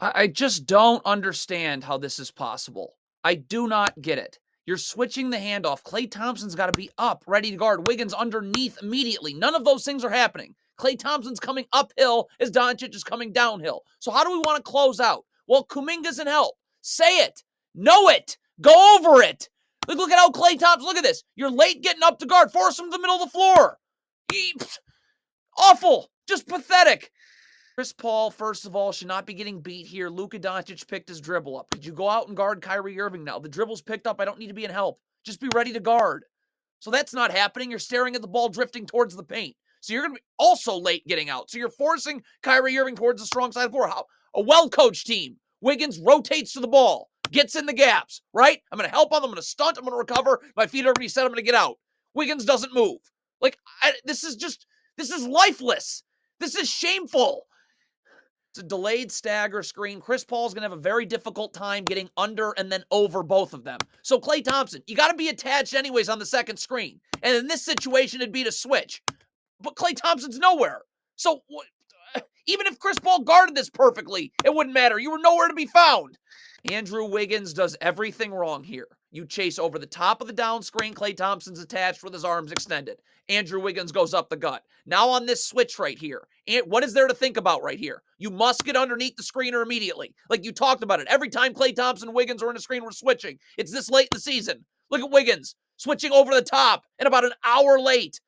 I just don't understand how this is possible. I do not get it. You're switching the handoff. Klay Thompson's got to be up, ready to guard. Wiggins underneath immediately. None of those things are happening. Klay Thompson's coming uphill as Doncic is coming downhill. So how do we want to close out? Well, Kuminga's in help. Say it. Know it. Go over it. Look at how Klay Thompson, look at this. You're late getting up to guard. Force him to the middle of the floor. Awful. Just pathetic. Chris Paul, first of all, should not be getting beat here. Luka Doncic picked his dribble up. Could you go out and guard Kyrie Irving now? The dribble's picked up. I don't need to be in help. Just be ready to guard. So that's not happening. You're staring at the ball drifting towards the paint. So you're going to be also late getting out. So you're forcing Kyrie Irving towards the strong side of the floor. How? A well-coached team. Wiggins rotates to the ball. Gets in the gaps, right? I'm going to help him. I'm going to stunt. I'm going to recover. My feet are already set. I'm going to get out. Wiggins doesn't move. This is lifeless. This is shameful. It's a delayed stagger screen. Chris Paul's going to have a very difficult time getting under and then over both of them. So Klay Thompson, you got to be attached anyways on the second screen. And in this situation, it'd be to switch. But Klay Thompson's nowhere. So even if Chris Paul guarded this perfectly, it wouldn't matter. You were nowhere to be found. Andrew Wiggins does everything wrong here. You chase over the top of the down screen. Klay Thompson's attached with his arms extended. Andrew Wiggins goes up the gut. Now on this switch right here, and what is there to think about right here? You must get underneath the screener immediately. Like you talked about it. Every time Klay Thompson and Wiggins are in a screen, we're switching. It's this late in the season. Look at Wiggins switching over the top and about an hour late.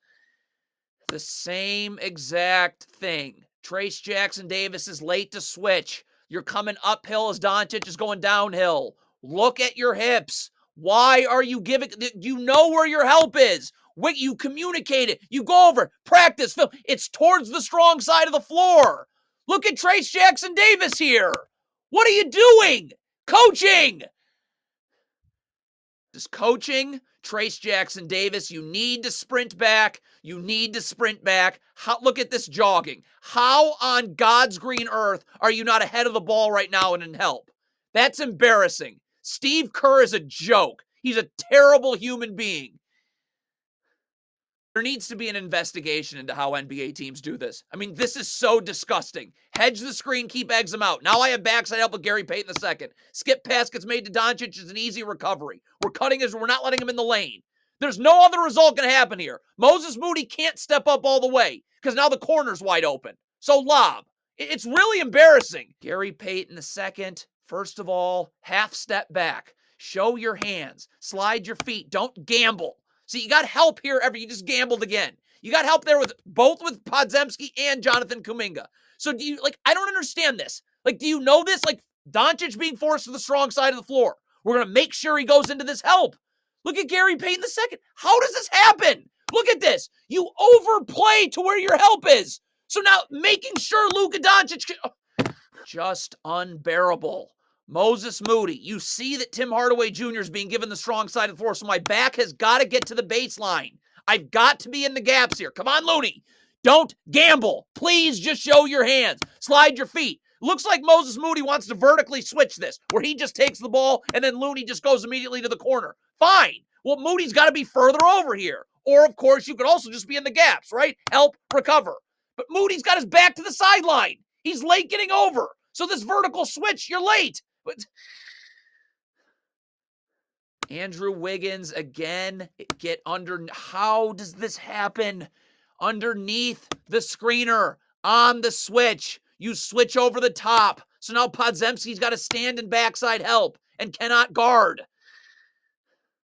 The same exact thing. Trace Jackson Davis is late to switch. You're coming uphill as Doncic is going downhill. Look at your hips. Why are you giving? You know where your help is. You communicate it. You go over, practice, film. It's towards the strong side of the floor. Look at Trace Jackson Davis here. What are you doing? Coaching. Just coaching. Trace Jackson Davis, you need to sprint back. You need to sprint back. Look at this jogging. How on God's green earth are you not ahead of the ball right now and in help? That's embarrassing. Steve Kerr is a joke. He's a terrible human being. There needs to be an investigation into how NBA teams do this. I mean, this is so disgusting. Hedge the screen, keep Exum out. Now I have backside help with Gary Payton II. Skip pass gets made to Doncic. It's an easy recovery. We're cutting his, we're not letting him in the lane. There's no other result going to happen here. Moses Moody can't step up all the way because now the corner's wide open. So lob. It's really embarrassing. Gary Payton II, first of all, half step back. Show your hands. Slide your feet. Don't gamble. See, you got help here. You just gambled again. You got help there with both with Podziemski and Jonathan Kuminga. So do you, I don't understand this. Do you know this? Doncic being forced to the strong side of the floor. We're going to make sure he goes into this help. Look at Gary Payton II. How does this happen? Look at this. You overplay to where your help is. So now making sure Luka Doncic just unbearable. Moses Moody, you see that Tim Hardaway Jr. is being given the strong side of the floor, so my back has got to get to the baseline. I've got to be in the gaps here. Come on, Looney. Don't gamble. Please just show your hands. Slide your feet. Looks like Moses Moody wants to vertically switch this, where he just takes the ball and then Looney just goes immediately to the corner. Fine. Well, Moody's got to be further over here. Or, of course, you could also just be in the gaps, right? Help, recover. But Moody's got his back to the sideline. He's late getting over. So this vertical switch, you're late. But Andrew Wiggins, again, get under. How does this happen? Underneath the screener, on the switch. You switch over the top. So now Podziemski's got to stand in backside help and cannot guard.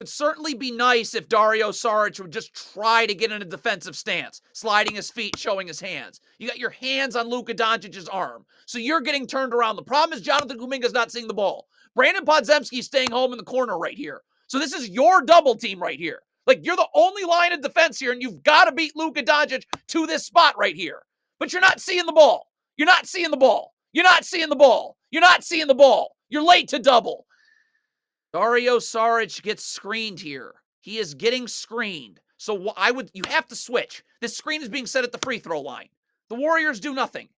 It'd certainly be nice if Dario Saric would just try to get in a defensive stance, sliding his feet, showing his hands. You got your hands on Luka Doncic's arm, so you're getting turned around. The problem is Jonathan Kuminga's not seeing the ball. Brandon Podziemski's staying home in the corner right here. So this is your double team right here. You're the only line of defense here, and you've got to beat Luka Doncic to this spot right here. But you're not seeing the ball. You're not seeing the ball. You're not seeing the ball. You're not seeing the ball. You're late to double. Dario Saric gets screened here. He is getting screened. So you have to switch. This screen is being set at the free throw line. The Warriors do nothing.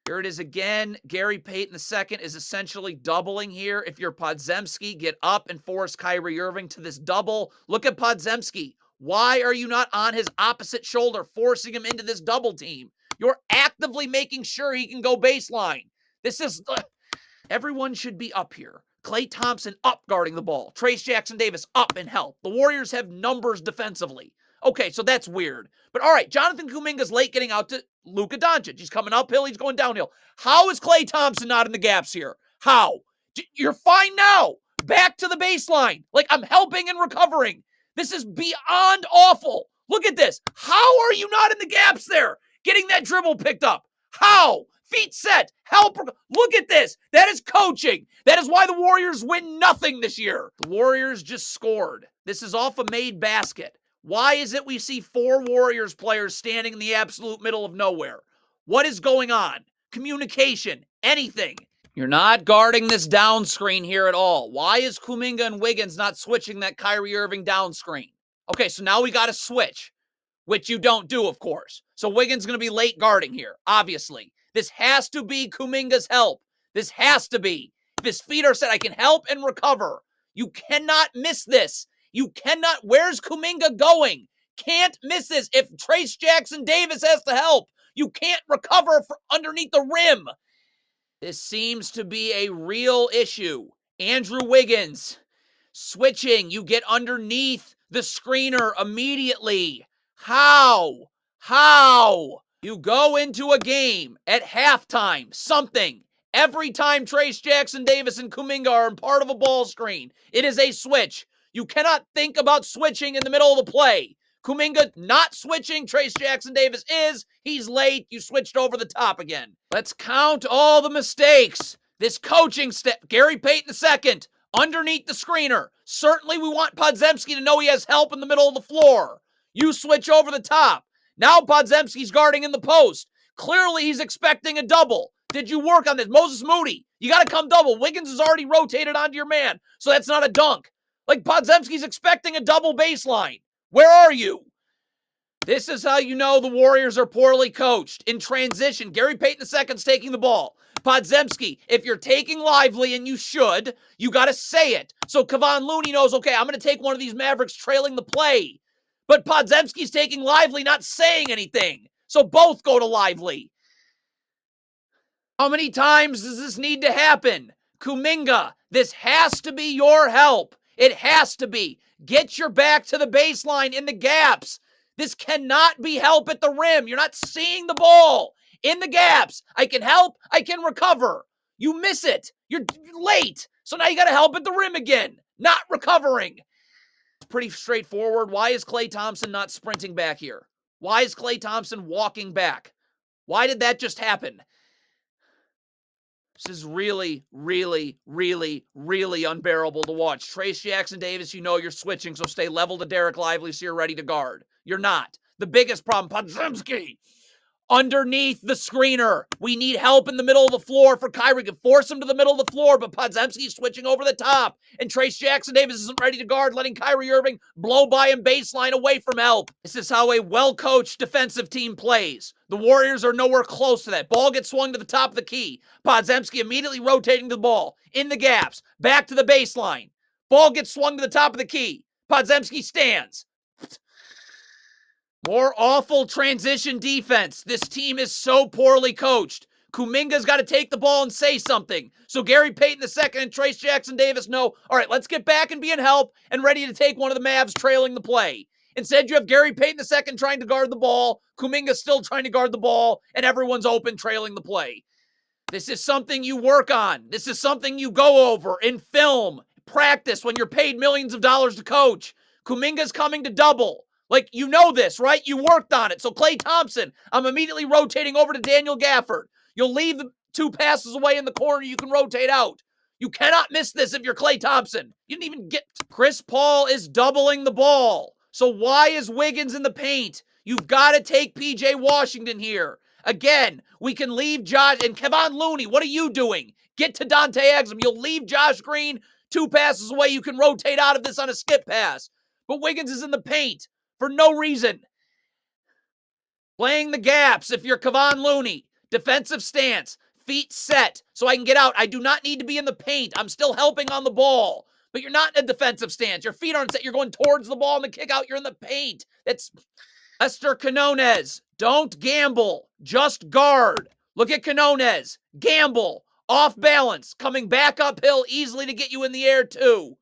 Here it is again. Gary Payton II is essentially doubling here. If you're Podziemski, get up and force Kyrie Irving to this double. Look at Podziemski. Why are you not on his opposite shoulder, forcing him into this double team? You're actively making sure he can go baseline. This is, everyone should be up here. Klay Thompson up guarding the ball. Trayce Jackson-Davis up and help. The Warriors have numbers defensively. Okay, so that's weird. But all right, Jonathan Kuminga's late getting out to Luka Doncic. He's coming uphill. He's going downhill. How is Klay Thompson not in the gaps here? How? You're fine now. Back to the baseline. Like, I'm helping and recovering. This is beyond awful. Look at this. How are you not in the gaps there? Getting that dribble picked up. How? Feet set. Help. Look at this. That is coaching. That is why the Warriors win nothing this year. The Warriors just scored. This is off a made basket. Why is it we see 4 Warriors players standing in the absolute middle of nowhere? What is going on? Communication. Anything. You're not guarding this down screen here at all. Why is Kuminga and Wiggins not switching that Kyrie Irving down screen? Okay, so now we got to switch, which you don't do, of course. So Wiggins going to be late guarding here, obviously. This has to be Kuminga's help. This has to be. If his feet are set, I can help and recover. You cannot miss this. You cannot. Where's Kuminga going? Can't miss this. If Trayce Jackson-Davis has to help, you can't recover for underneath the rim. This seems to be a real issue. Andrew Wiggins switching. You get underneath the screener immediately. How? How? You go into a game at halftime, something. Every time Trayce Jackson-Davis and Kuminga are in part of a ball screen, it is a switch. You cannot think about switching in the middle of the play. Kuminga not switching. Trayce Jackson-Davis is. He's late. You switched over the top again. Let's count all the mistakes. This coaching step. Gary Payton II underneath the screener. Certainly we want Podziemski to know he has help in the middle of the floor. You switch over the top. Now Podziemski's guarding in the post. Clearly he's expecting a double. Did you work on this? Moses Moody, you got to come double. Wiggins has already rotated onto your man, so that's not a dunk. Like, Podziemski's expecting a double baseline. Where are you? This is how you know the Warriors are poorly coached. In transition, Gary Payton II's taking the ball. Podziemski, if you're taking Lively, and you should, you got to say it. So Kevon Looney knows, okay, I'm going to take one of these Mavericks trailing the play. But Podziemski's taking Lively, not saying anything. So both go to Lively. How many times does this need to happen? Kuminga, this has to be your help. It has to be. Get your back to the baseline in the gaps. This cannot be help at the rim. You're not seeing the ball in the gaps. I can help. I can recover. You miss it. You're late. So now you got to help at the rim again. Not recovering. It's pretty straightforward. Why is Klay Thompson not sprinting back here? Why is Klay Thompson walking back? Why did that just happen? This is really, really, really, really unbearable to watch. Trayce Jackson-Davis, you know you're switching, so stay level to Derek Lively so you're ready to guard. You're not. The biggest problem, Podziemski, underneath the screener. We need help in the middle of the floor for Kyrie. Can force him to the middle of the floor, but Podziemski's switching over the top, and Trayce Jackson-Davis isn't ready to guard, letting Kyrie Irving blow by him baseline away from help. This is how a well-coached defensive team plays. The Warriors are nowhere close to that. Ball gets swung to the top of the key. Podziemski immediately rotating the ball in the gaps, back to the baseline. Ball gets swung to the top of the key. Podziemski stands. More awful transition defense. This team is so poorly coached. Kuminga's got to take the ball and say something. So Gary Payton II and Trayce Jackson-Davis know, all right, let's get back and be in help and ready to take one of the Mavs trailing the play. Instead, you have Gary Payton II trying to guard the ball, Kuminga's still trying to guard the ball, and everyone's open trailing the play. This is something you work on. This is something you go over in film, practice when you're paid millions of dollars to coach. Kuminga's coming to double. Like, you know this, right? You worked on it. So Klay Thompson, I'm immediately rotating over to Daniel Gafford. You'll leave the 2 passes away in the corner. You can rotate out. You cannot miss this if you're Klay Thompson. You didn't even get... Chris Paul is doubling the ball. So why is Wiggins in the paint? You've got to take P.J. Washington here. Again, we can leave Josh... And Kevon Looney, what are you doing? Get to Dante Exum. You'll leave Josh Green 2 passes away. You can rotate out of this on a skip pass. But Wiggins is in the paint for no reason. Playing the gaps if you're Kevon Looney. Defensive stance. Feet set so I can get out. I do not need to be in the paint. I'm still helping on the ball. But you're not in a defensive stance. Your feet aren't set. You're going towards the ball and the kick out. You're in the paint. That's Lester Quinones. Don't gamble. Just guard. Look at Quinones. Gamble. Off balance, coming back uphill easily to get you in the air too.